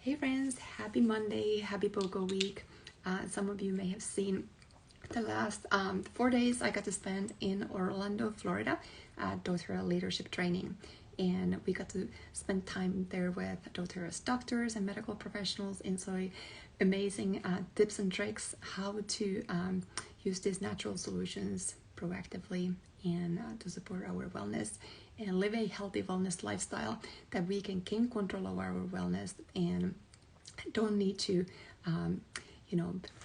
Hey friends, happy Monday, happy bogo week. Some of you may have seen the last 4 days I got to spend in Orlando, Florida at doTERRA leadership training. And we got to spend time there with doTERRA's doctors and medical professionals and so amazing tips and tricks how to use these natural solutions proactively and to support our wellness and live a healthy wellness lifestyle that we can gain control of our wellness and don't need to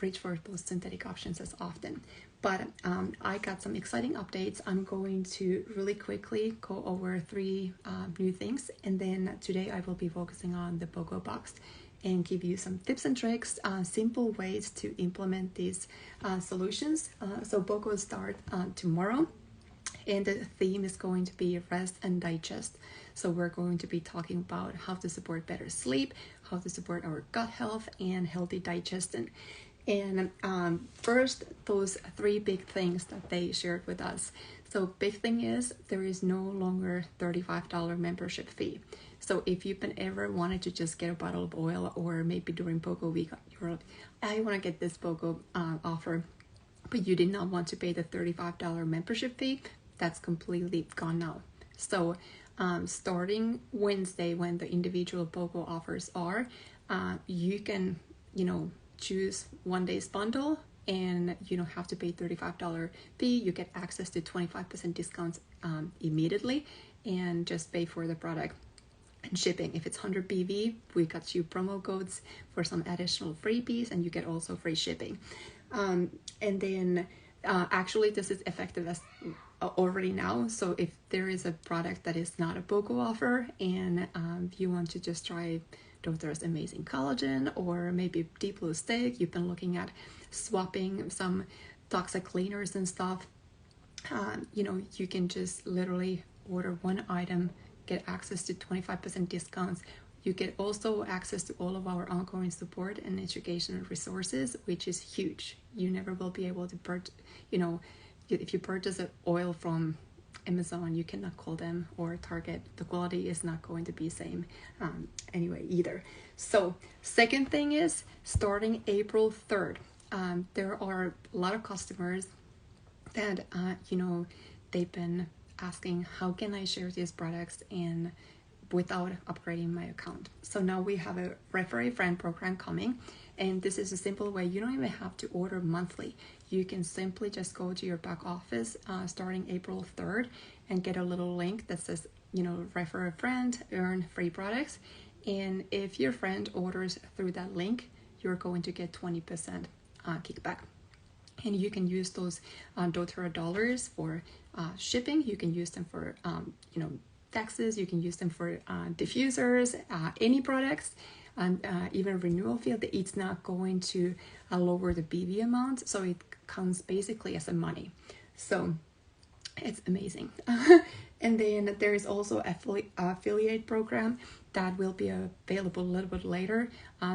reach for those synthetic options as often. But I got some exciting updates. I'm going to really quickly go over 3 new things, and then today I will be focusing on the bogo box and give you some tips and tricks, simple ways to implement these solutions. So bogo start tomorrow, and the theme is going to be rest and digest. So we're going to be talking about how to support better sleep, how to support our gut health, and healthy digestion. And first, those 3 big things that they shared with us. So big thing is there is no longer $35 membership fee. So if you've been ever wanted to just get a bottle of oil, or maybe during bogo week, you're like, I want to get this bogo offer, but you did not want to pay the $35 membership fee, that's completely gone now. So starting Wednesday, when the individual bogo offers are, you can, choose 1 day's bundle and you don't have to pay $35 fee. You get access to 25% discounts immediately and just pay for the product and shipping. If it's 100 BV, we got you promo codes for some additional freebies, and you get also free shipping. And then actually this is effective as already now. So if there is a product that is not a bogo offer and you want to just try doTERRA's amazing collagen or maybe deep blue steak, you've been looking at swapping some toxic cleaners and stuff, you can just literally order 1 item, get access to 25% discounts. You get also access to all of our ongoing support and educational resources, which is huge. You never will be able to purchase, if you purchase an oil from Amazon, you cannot call them, or Target, the quality is not going to be same anyway either. So second thing is, starting April 3rd, there are a lot of customers that they've been asking, how can I share these products and without upgrading my account? So now we have a refer a friend program coming, and this is a simple way. You don't even have to order monthly. You can simply just go to your back office starting April 3rd and get a little link that says, refer a friend, earn free products. And if your friend orders through that link, you're going to get 20% kickback. And you can use those doTERRA dollars for shipping. You can use them for, taxes. You can use them for diffusers, any products. And even renewal fee, it's not going to lower the BV amount, so it comes basically as a money. So it's amazing. And then there is also affiliate program that will be available a little bit later.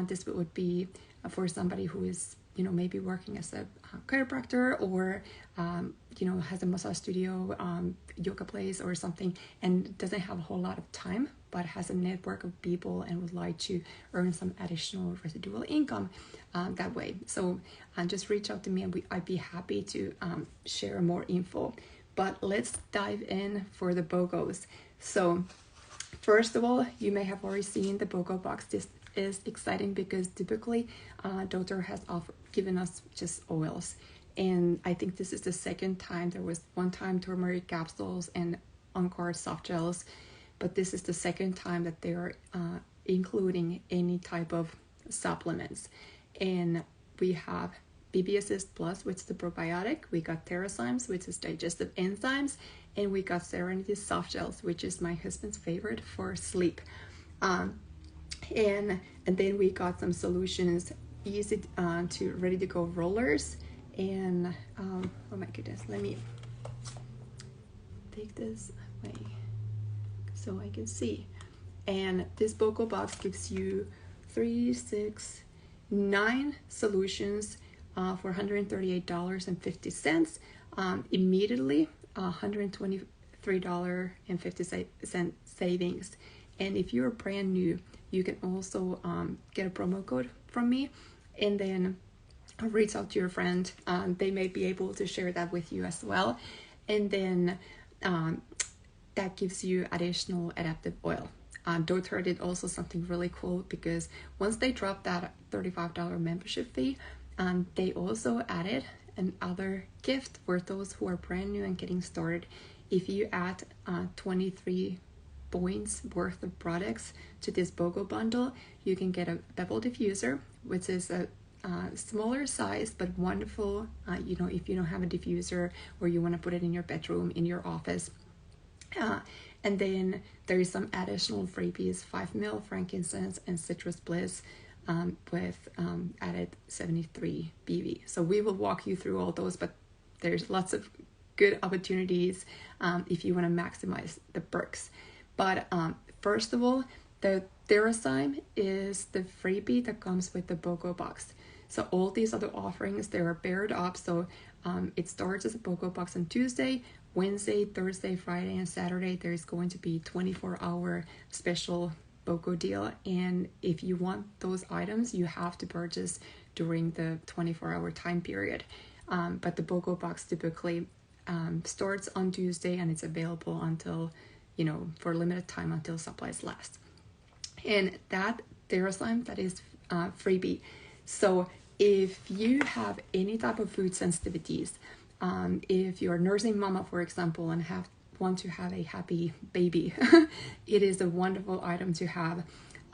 This would be for somebody who is maybe working as a chiropractor or has a massage studio, yoga place or something, and doesn't have a whole lot of time but has a network of people and would like to earn some additional residual income that way. So just reach out to me, and I'd be happy to share more info. But let's dive in for the bogos. So first of all, you may have already seen the bogo box. This is exciting because typically doTERRA has given us just oils, and I think this is the second time. There was one time turmeric capsules and Encore soft gels, but this is the second time that they are including any type of supplements. And we have BB Assist Plus, which is the probiotic. We got TerraZymes, which is digestive enzymes, and we got Serenity soft gels, which is my husband's favorite for sleep. And then we got some solutions, easy to ready to go rollers. And oh my goodness, let me take this away so I can see. And this bogo box gives you 3, 6, 9 solutions for $138.50 immediately, $123.50 savings. And if you're brand new, you can also get a promo code from me, and then reach out to your friend. They may be able to share that with you as well. And then that gives you additional adaptive oil. doTERRA did also something really cool, because once they dropped that $35 membership fee, they also added another gift for those who are brand new and getting started. If you add 23 points worth of products to this BOGO bundle, you can get a bevel diffuser, which is a smaller size but wonderful, if you don't have a diffuser or you want to put it in your bedroom, in your office. And then there is some additional freebies: 5 ml frankincense and citrus bliss with added 73 BV. So we will walk you through all those, but there's lots of good opportunities if you want to maximize the perks. But first of all, the TheraZyme is the freebie that comes with the BOGO box. So all these other offerings, they are paired up. So it starts as a BOGO box on Tuesday, Wednesday, Thursday, Friday, and Saturday. There's going to be 24-hour special BOGO deal. And if you want those items, you have to purchase during the 24-hour time period. But the BOGO box typically starts on Tuesday, and it's available until, for a limited time until supplies last. And that TheraZyme, that is freebie. So if you have any type of food sensitivities, if you're a nursing mama, for example, and want to have a happy baby, it is a wonderful item to have.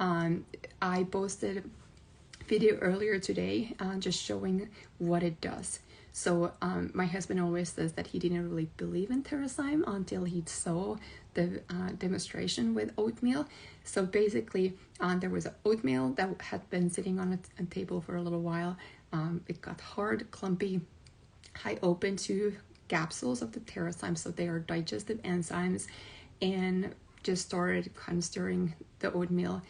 I posted a video earlier today just showing what it does. So my husband always says that he didn't really believe in TheraZyme until he saw the demonstration with oatmeal. So basically, there was an oatmeal that had been sitting on a table for a little while. It got hard, clumpy. I opened 2 capsules of the TheraZyme, so they are digestive enzymes, and just started kind of stirring the oatmeal.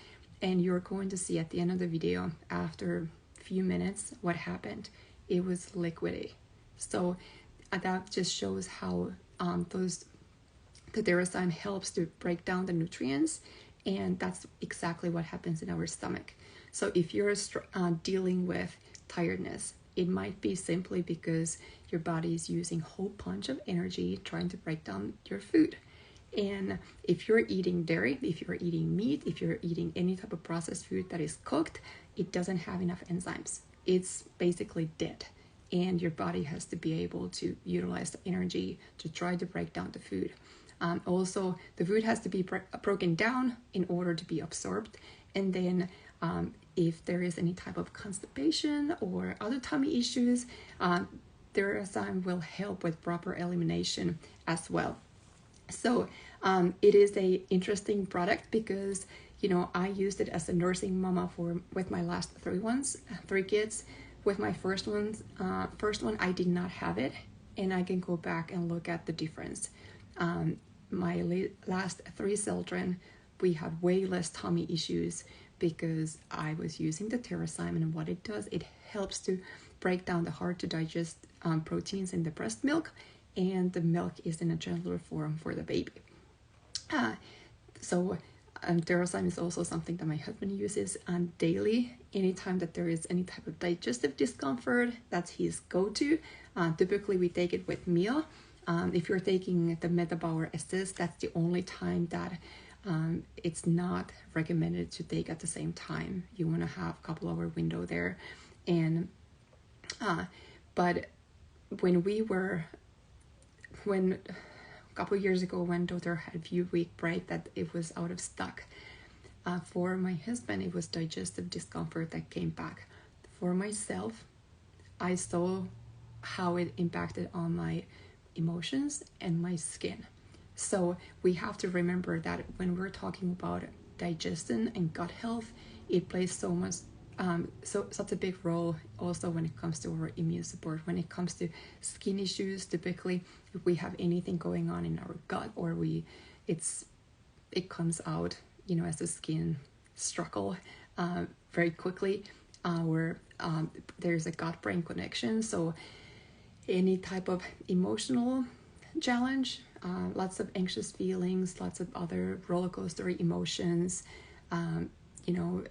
And you're going to see at the end of the video, after a few minutes, what happened. It was liquidy. So that just shows how the TheraZyme helps to break down the nutrients, and that's exactly what happens in our stomach. So if you're dealing with tiredness, it might be simply because your body is using a whole bunch of energy trying to break down your food. And if you're eating dairy, if you're eating meat, if you're eating any type of processed food that is cooked, it doesn't have enough enzymes. It's basically dead. And your body has to be able to utilize the energy to try to break down the food. Also, the food has to be broken down in order to be absorbed. And then if there is any type of constipation or other tummy issues, TheraZyme will help with proper elimination as well. So it is a interesting product because, I used it as a nursing mama with my last 3 kids. With my first one, I did not have it, and I can go back and look at the difference. My last 3 children, we had way less tummy issues because I was using the TheraZyme, and what it does, it helps to break down the hard to digest proteins in the breast milk, and the milk is in a gentler form for the baby. So TheraZyme is also something that my husband uses daily. Anytime that there is any type of digestive discomfort, that's his go-to. Typically, we take it with meal. If you're taking the Metabauer Assist, that's the only time that it's not recommended to take at the same time. You want to have a couple hour window there. And but when a couple years ago, when doTERRA had a few week break, that it was out of stock. For my husband, it was digestive discomfort that came back. For myself, I saw how it impacted on my emotions and my skin. So we have to remember that when we're talking about digestion and gut health, it plays such a big role also when it comes to our immune support. When it comes to skin issues, typically if we have anything going on in our gut, or it comes out as a skin struggle very quickly, there's a gut-brain connection. So any type of emotional challenge, lots of anxious feelings, lots of other roller coaster emotions, you know,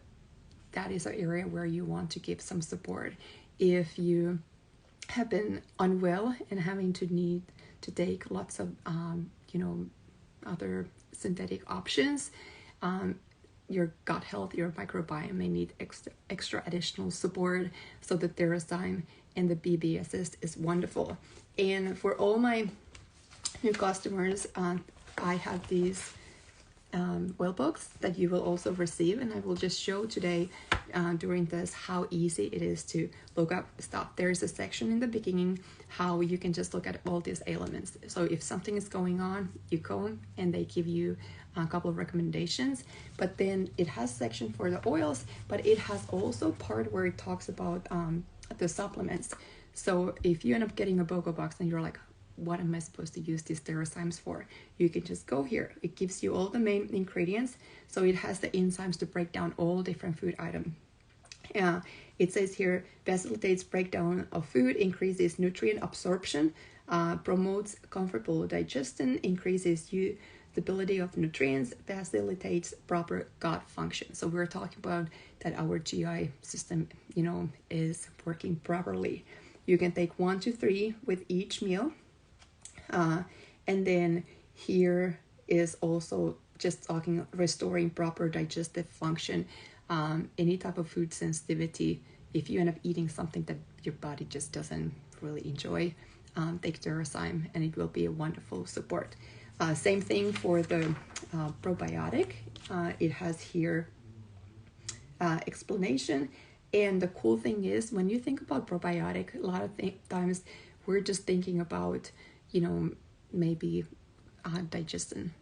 that is an area where you want to give some support. If you have been unwell and having to need to take lots of, you know, other synthetic options, your gut health, your microbiome may need extra additional support. So the doTERRA's and the BB Assist is wonderful. And for all my new customers, I have these oil books that you will also receive, and I will just show today during this how easy it is to look up stuff. There's a section in the beginning how you can just look at all these elements. So if something is going on, you go and they give you a couple of recommendations, but then it has section for the oils, but it has also part where it talks about the supplements. So if you end up getting a bogo box and you're like, what am I supposed to use these doTERRA's for? You can just go here. It gives you all the main ingredients. So it has the enzymes to break down all different food items. It says here, facilitates breakdown of food, increases nutrient absorption, promotes comfortable digestion, increases stability of nutrients, facilitates proper gut function. So we're talking about that our GI system, you know, is working properly. You can take 1 to 3 with each meal. And then here is also just talking restoring proper digestive function, any type of food sensitivity. If you end up eating something that your body just doesn't really enjoy, take doTERRA's and it will be a wonderful support. Same thing for the probiotic. It has here explanation. And the cool thing is, when you think about probiotic, a lot of times we're just thinking about, you know, maybe digestion,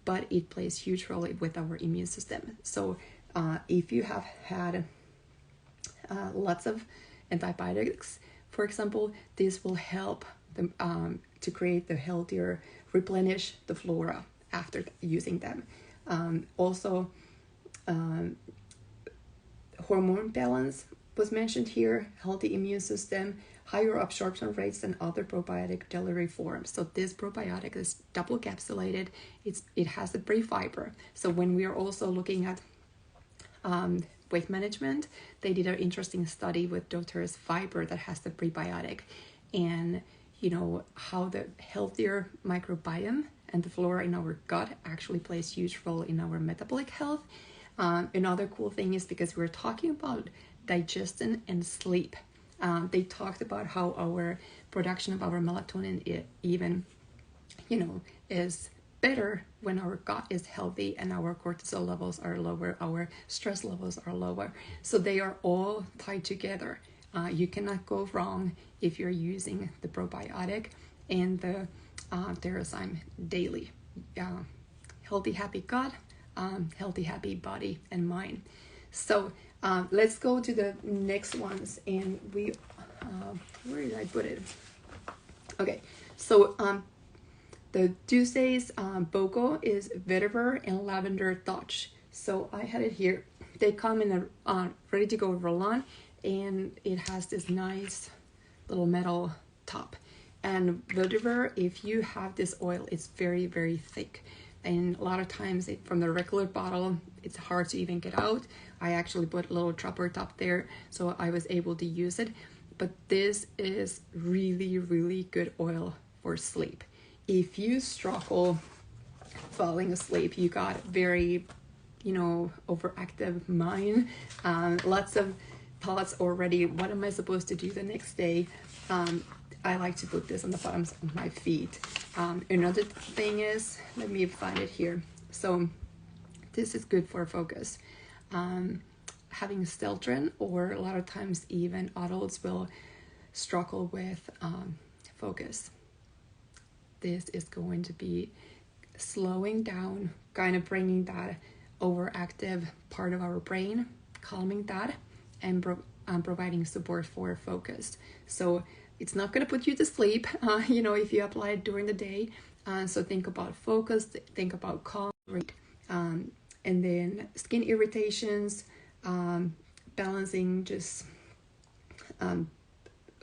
but it plays huge role with our immune system. So if you have had lots of antibiotics, for example, this will help them to create the healthier, replenish the flora after using them. Also, hormone balance was mentioned here, healthy immune system, higher absorption rates than other probiotic delivery forms. So this probiotic is double capsulated. It has the pre-fiber. So when we are also looking at weight management, they did an interesting study with doTERRA's fiber that has the prebiotic, and you know how the healthier microbiome and the flora in our gut actually plays huge role in our metabolic health. Another cool thing is, because we're talking about digestion and sleep, they talked about how our production of our melatonin even, you know, is better when our gut is healthy and our cortisol levels are lower, our stress levels are lower. So they are all tied together. You cannot go wrong if you're using the probiotic and the doTERRA's daily. Healthy, happy gut, healthy, happy body and mind. So let's go to the next ones, and we, where did I put it? Okay, so the Tuesday's bogo is vetiver and lavender touch. So I had it here. They come in a ready to go roll-on, and it has this nice little metal top. And vetiver, if you have this oil, it's very, very thick. And a lot of times from the regular bottle, it's hard to even get out. I actually put a little dropper top there, so I was able to use it. But this is really, really good oil for sleep. If you struggle falling asleep, you got very, you know, overactive mind, lots of thoughts already, what am I supposed to do the next day? I like to put this on the bottoms of my feet. Another thing is, let me find it here. So this is good for focus. Having children, or a lot of times even adults, will struggle with focus. This is going to be slowing down, kind of bringing that overactive part of our brain, calming that, and providing support for focus. So it's not going to put you to sleep, you know, if you apply it during the day. So think about focus, think about calm, and then skin irritations, balancing, just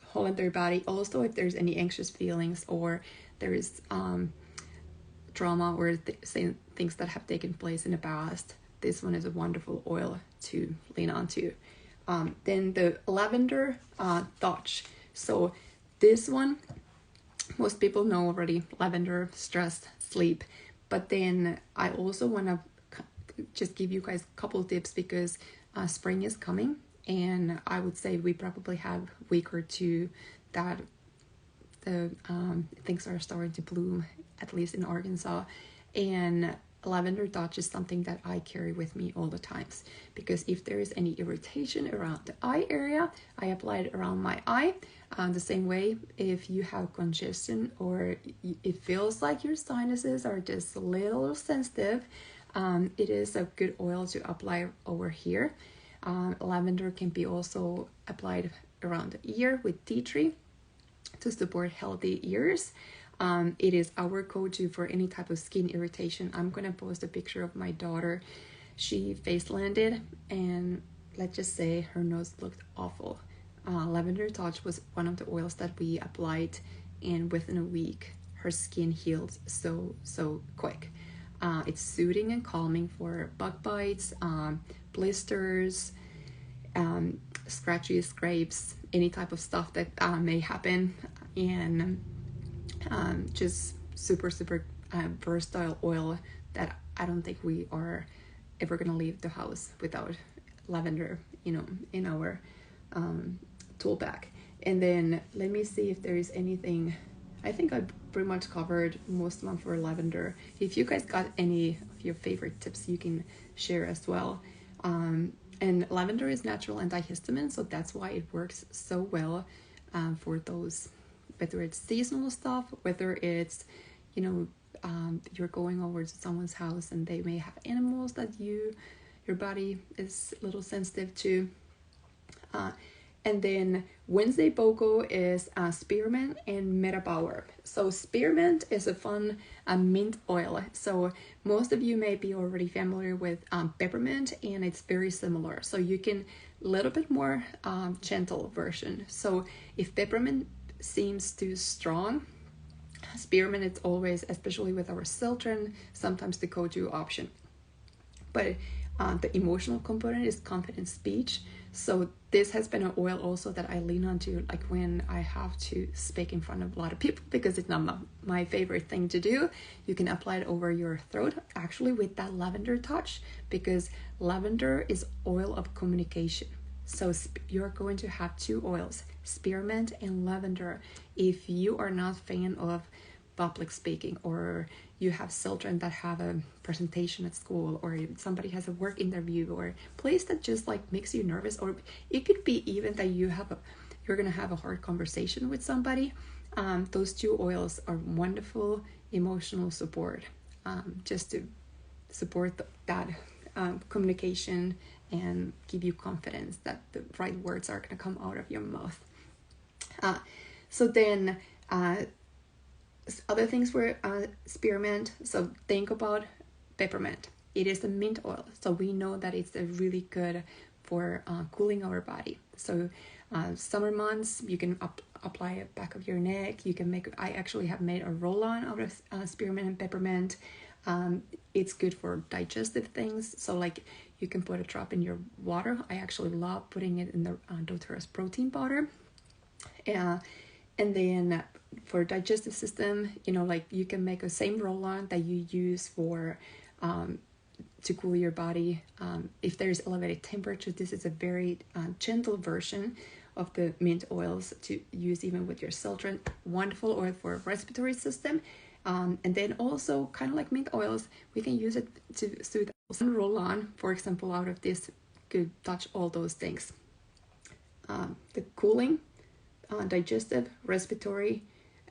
whole entire body. Also, if there's any anxious feelings, or there is trauma or things that have taken place in the past, this one is a wonderful oil to lean onto. Then the lavender touch. So this one, most people know already, lavender, stress, sleep. But then I also want to just give you guys a couple tips because spring is coming, and I would say we probably have a week or two that the things are starting to bloom, at least in Arkansas. And lavender touch is something that I carry with me all the times, because if there is any irritation around the eye area, I apply it around my eye. The same way, if you have congestion or it feels like your sinuses are just a little sensitive, it is a good oil to apply over here. Lavender can be also applied around the ear with tea tree to support healthy ears. It is our go-to for any type of skin irritation. I'm gonna post a picture of my daughter. She face landed, and let's just say her nose looked awful. Lavender touch was one of the oils that we applied, and within a week her skin healed so quick. It's soothing and calming for bug bites, blisters, scratchy scrapes, any type of stuff that may happen, and just super versatile oil that I don't think we are ever gonna leave the house without lavender, in our tool bag. And then let me see if there is anything. I think I pretty much covered most of them for lavender. If you guys got any of your favorite tips, you can share as well. And lavender is natural antihistamine, so that's why it works so well for those, whether it's seasonal stuff, whether it's, you're going over to someone's house and they may have animals that your body is a little sensitive to. And then Wednesday bogo is spearmint and metabauer. So spearmint is a fun mint oil. So most of you may be already familiar with peppermint, and it's very similar. So you can a little bit more gentle version. So if peppermint seems too strong, spearmint is always, especially with our children, sometimes the go-to option. But the emotional component is confident speech. So this has been an oil also that I lean onto, like when I have to speak in front of a lot of people, because it's not my favorite thing to do. You can apply it over your throat, actually with that lavender touch, because lavender is oil of communication. So you're going to have two oils, spearmint and lavender. If you are not a fan of public speaking, or you have children that have a presentation at school, or somebody has a work interview, or place that just like makes you nervous, or it could be even that you're gonna have a hard conversation with somebody, those two oils are wonderful emotional support, just to support that communication and give you confidence that the right words are gonna come out of your mouth. So then other things for spearmint. So think about peppermint. It is a mint oil, so we know that it's really good for cooling our body. So summer months, you can apply it back of your neck. You can I actually have made a roll-on out of spearmint and peppermint. It's good for digestive things. So like you can put a drop in your water. I actually love putting it in the doTERRA's protein powder. And then for digestive system, like you can make a same roll-on that you use for to cool your body. If there's elevated temperature, this is a very gentle version of the mint oils to use even with your children. Wonderful oil for respiratory system. And then also kind of like mint oils, we can use it to soothe and roll on, for example, out of this could touch all those things. The cooling, digestive, respiratory,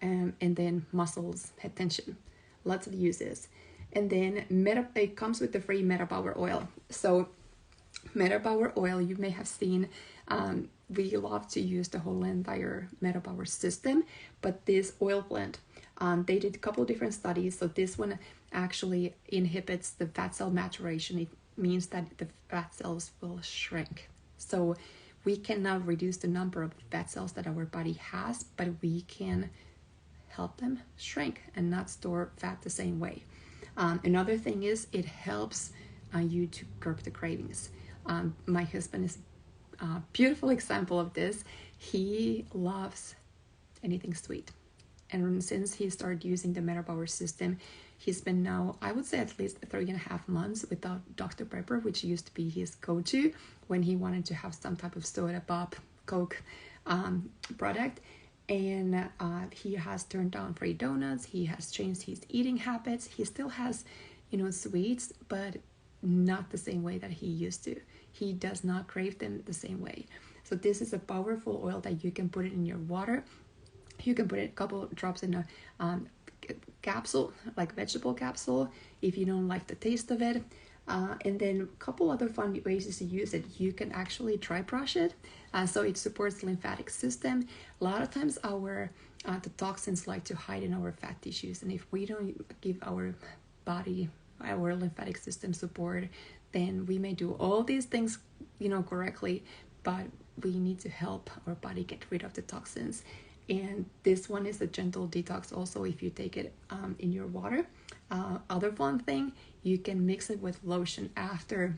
and then muscles, head tension, lots of uses. And then it comes with the free metabauer oil. So metabauer oil, you may have seen, we love to use the whole entire metabauer system, but this oil blend, they did a couple of different studies. So this one actually inhibits the fat cell maturation. It means that the fat cells will shrink. So we cannot reduce the number of fat cells that our body has, but we can help them shrink and not store fat the same way. Another thing is it helps you to curb the cravings. My husband is a beautiful example of this. He loves anything sweet. And since he started using the Metabower system, he's been now, I would say at least 3.5 months without Dr. Pepper, which used to be his go-to when he wanted to have some type of soda pop, Coke product. And he has turned down free donuts. He has changed his eating habits. He still has, sweets, but not the same way that he used to. He does not crave them the same way. So this is a powerful oil that you can put it in your water. You can put it a couple of drops in a capsule, like vegetable capsule, if you don't like the taste of it. And then a couple other fun ways to use it. You can actually dry brush it, so it supports the lymphatic system. A lot of times the toxins like to hide in our fat tissues, and if we don't give our body, our lymphatic system support, then we may do all these things, correctly, but we need to help our body get rid of the toxins. And this one is a gentle detox also if you take it in your water. Other fun thing, you can mix it with lotion after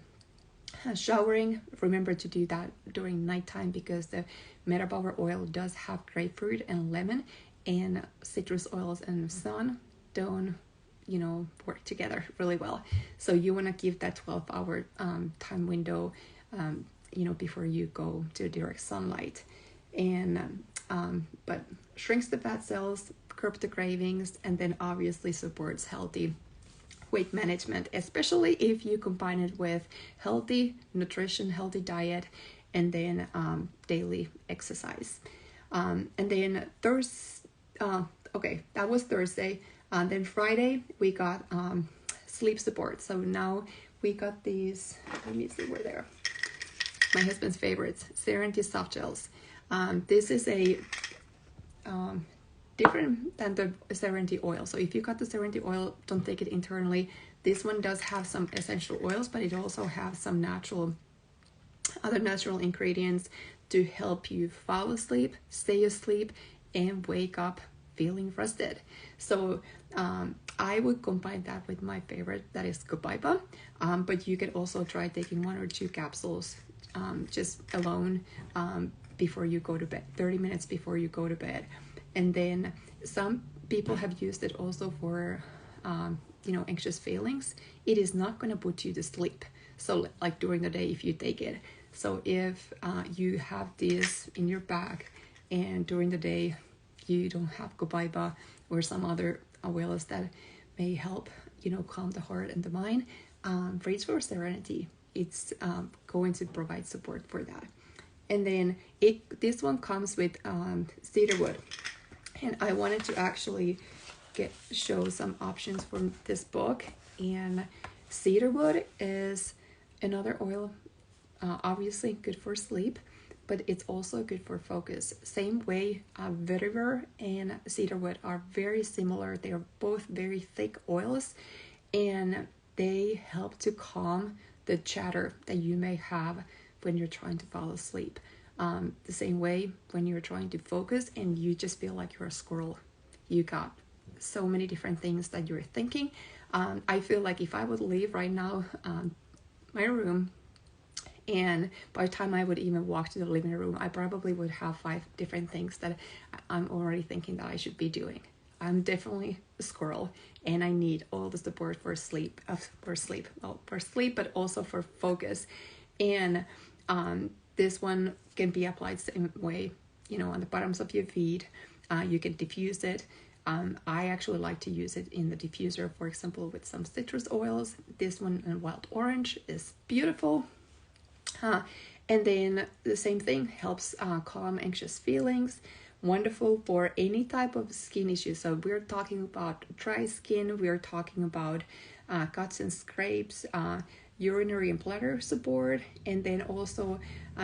showering. Remember to do that during nighttime because the Metabower oil does have grapefruit and lemon, and citrus oils and sun don't work together really well. So you want to give that 12-hour time window before you go to direct sunlight. And but shrinks the fat cells, curbs the cravings, and then obviously supports healthy weight management, especially if you combine it with healthy nutrition, healthy diet, and then daily exercise. And then that was Thursday. Then Friday we got sleep support. So now we got these, let me see where they're. My husband's favorites, Serenity soft gels. This is a different than the Serenity oil. So if you got the Serenity oil, don't take it internally. This one does have some essential oils, but it also has some other natural ingredients to help you fall asleep, stay asleep, and wake up feeling rested. So I would combine that with my favorite, that is copaiba. But you could also try taking 1 or 2 capsules just alone before you go to bed, 30 minutes before you go to bed. And then some people have used it also for, anxious feelings. It is not going to put you to sleep. So like during the day, if you take it. So if you have this in your bag and during the day, you don't have copaiba or some other oils that may help, calm the heart and the mind, reach for Serenity. It's going to provide support for that. And then this one comes with cedarwood. And I wanted to actually show some options from this book. And cedarwood is another oil, obviously good for sleep, but it's also good for focus. Same way, vetiver and cedarwood are very similar. They are both very thick oils, and they help to calm the chatter that you may have when you're trying to fall asleep. The same way when you're trying to focus and you just feel like you're a squirrel. You got so many different things that you're thinking. I feel like if I would leave right now my room, and by the time I would even walk to the living room, I probably would have 5 different things that I'm already thinking that I should be doing. I'm definitely a squirrel, and I need all the support for sleep, but also for focus. And this one can be applied the same way, on the bottoms of your feet. You can diffuse it. I actually like to use it in the diffuser, for example, with some citrus oils. This one in wild orange is beautiful. And then the same thing helps calm anxious feelings. Wonderful for any type of skin issue. So we're talking about dry skin. We're talking about cuts and scrapes, urinary and bladder support. And then also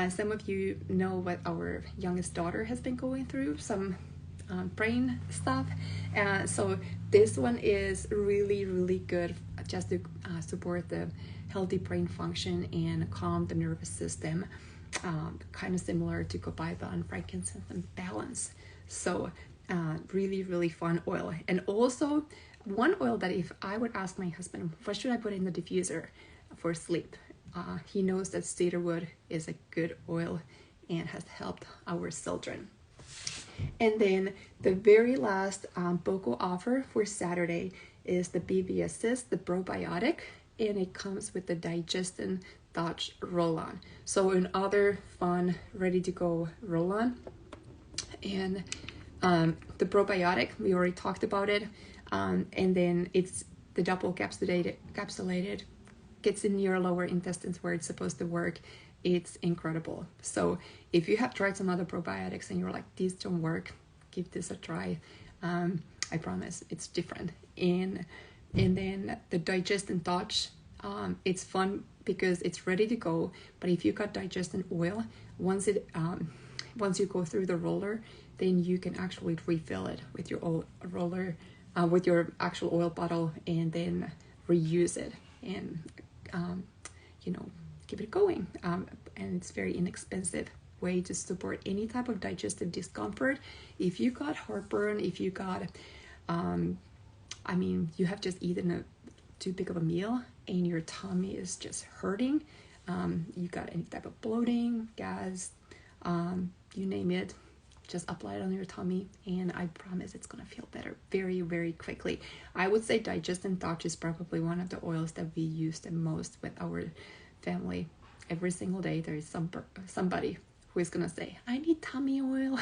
some of you know what our youngest daughter has been going through, some brain stuff. So this one is really, really good just to support the healthy brain function and calm the nervous system, kind of similar to copaiba and frankincense and balance. So Really, really fun oil. And also one oil that if I would ask my husband, what should I put in the diffuser for sleep? He knows that cedarwood is a good oil and has helped our children. And then the very last BOGO offer for Saturday is the BB Assist, the probiotic, and it comes with the Digestin Touch roll-on. So another fun, ready-to-go roll-on. And the probiotic, we already talked about it. And then it's the double capsulated, gets in your lower intestines where it's supposed to work. It's incredible. So if you have tried some other probiotics and you're like, these don't work, give this a try. I promise it's different. And then the Digestin Touch, it's fun because it's ready to go. But if you got Digestin oil, once you go through the roller, then you can actually refill it with your oil roller, with your actual oil bottle, and then reuse it and keep it going. And it's very inexpensive way to support any type of digestive discomfort. If you got heartburn, if you got, you have just eaten too big of a meal and your tummy is just hurting, you got any type of bloating, gas, you name it, just apply it on your tummy and I promise it's gonna feel better very, very quickly. I would say Digestin Touch is probably one of the oils that we use the most with our family. Every single day there is somebody who is gonna say, I need tummy oil.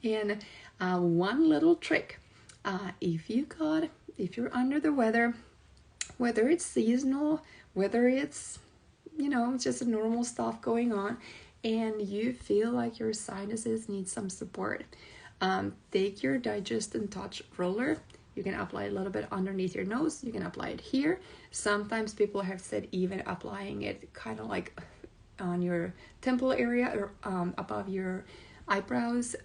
And one little trick, if you're under the weather, whether it's seasonal, whether it's just a normal stuff going on, and you feel like your sinuses need some support, take your Digestin Touch roller. You can apply a little bit underneath your nose. You can apply it here. Sometimes people have said even applying it kind of like on your temple area or above your eyebrows.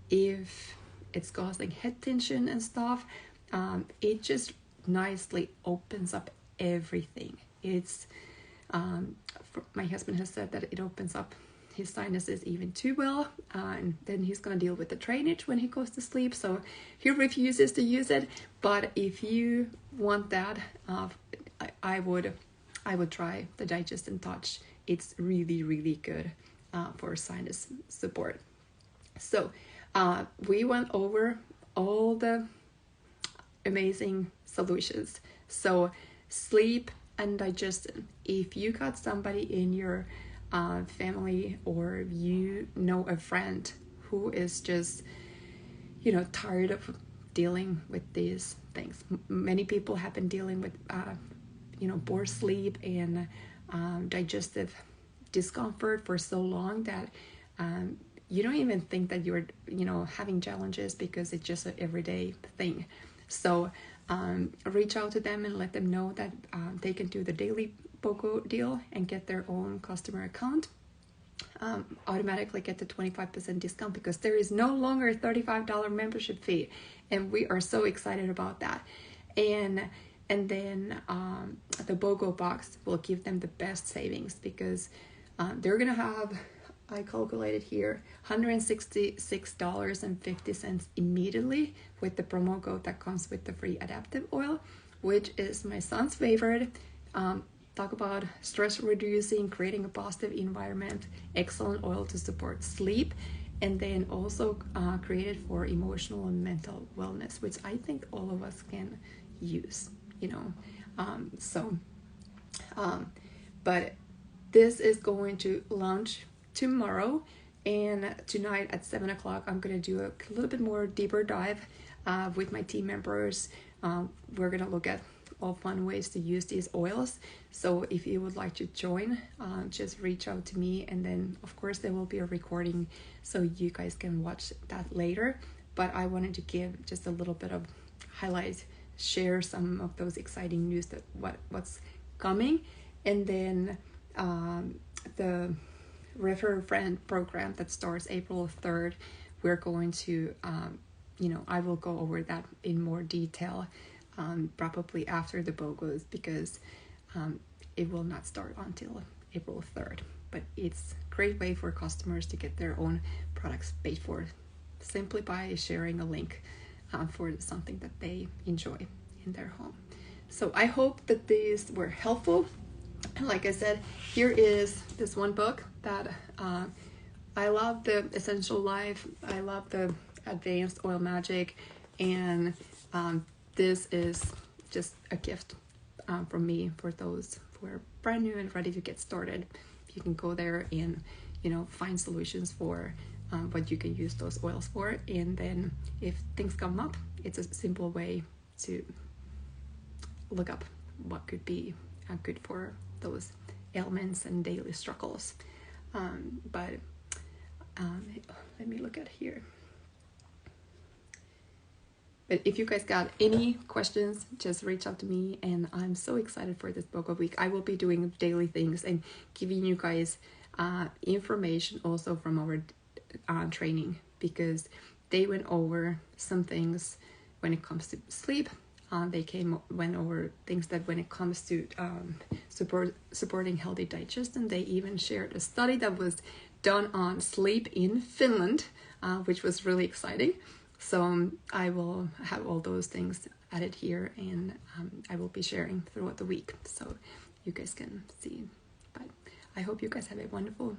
If it's causing head tension and stuff, it just nicely opens up everything. It's my husband has said that it opens up his sinuses even too well, and then he's gonna deal with the drainage when he goes to sleep, so he refuses to use it. But if you want that, I would try the Digestin Touch. It's really, really good for sinus support. So we went over all the amazing solutions. So sleep and digestion. If you got somebody in your family, or a friend who is just tired of dealing with these things. Many people have been dealing with poor sleep and digestive discomfort for so long that you don't even think that you're having challenges because it's just an everyday thing. So reach out to them and let them know that they can do the daily BOGO deal and get their own customer account. Automatically get the 25% discount because there is no longer a $35 membership fee, and we are so excited about that. And then the BOGO box will give them the best savings because they're gonna have, I calculated here, $166.50 immediately with the promo code that comes with the free adaptive oil, which is my son's favorite. Talk about stress reducing, creating a positive environment, excellent oil to support sleep, and then also created for emotional and mental wellness, which I think all of us can use, but this is going to launch tomorrow, and tonight at 7 o'clock I'm going to do a little bit more deeper dive with my team members. We're going to look at all fun ways to use these oils. So if you would like to join, just reach out to me, and then of course there will be a recording so you guys can watch that later. But I wanted to give just a little bit of highlights, share some of those exciting news that what's coming, and then the Refer a Friend program that starts April 3rd. We're going to I will go over that in more detail probably after the BOGOs, because it will not start until April 3rd. But it's a great way for customers to get their own products paid for simply by sharing a link for something that they enjoy in their home. So I hope that these were helpful. And like I said, here is this one book that I love, the Essential Life. I love the Advanced Oil Magic, and this is just a gift from me for those who are brand new and ready to get started. You can go there and find solutions for what you can use those oils for, and then if things come up, it's a simple way to look up what could be good for those ailments and daily struggles. But let me look at here. But if you guys got any questions, just reach out to me, and I'm so excited for this bogo week. I will be doing daily things and giving you guys information also from our training, because they went over some things when it comes to sleep. They went over things that when it comes to supporting healthy digestion. They even shared a study that was done on sleep in Finland, which was really exciting. So I will have all those things added here, and I will be sharing throughout the week so you guys can see. But I hope you guys have a wonderful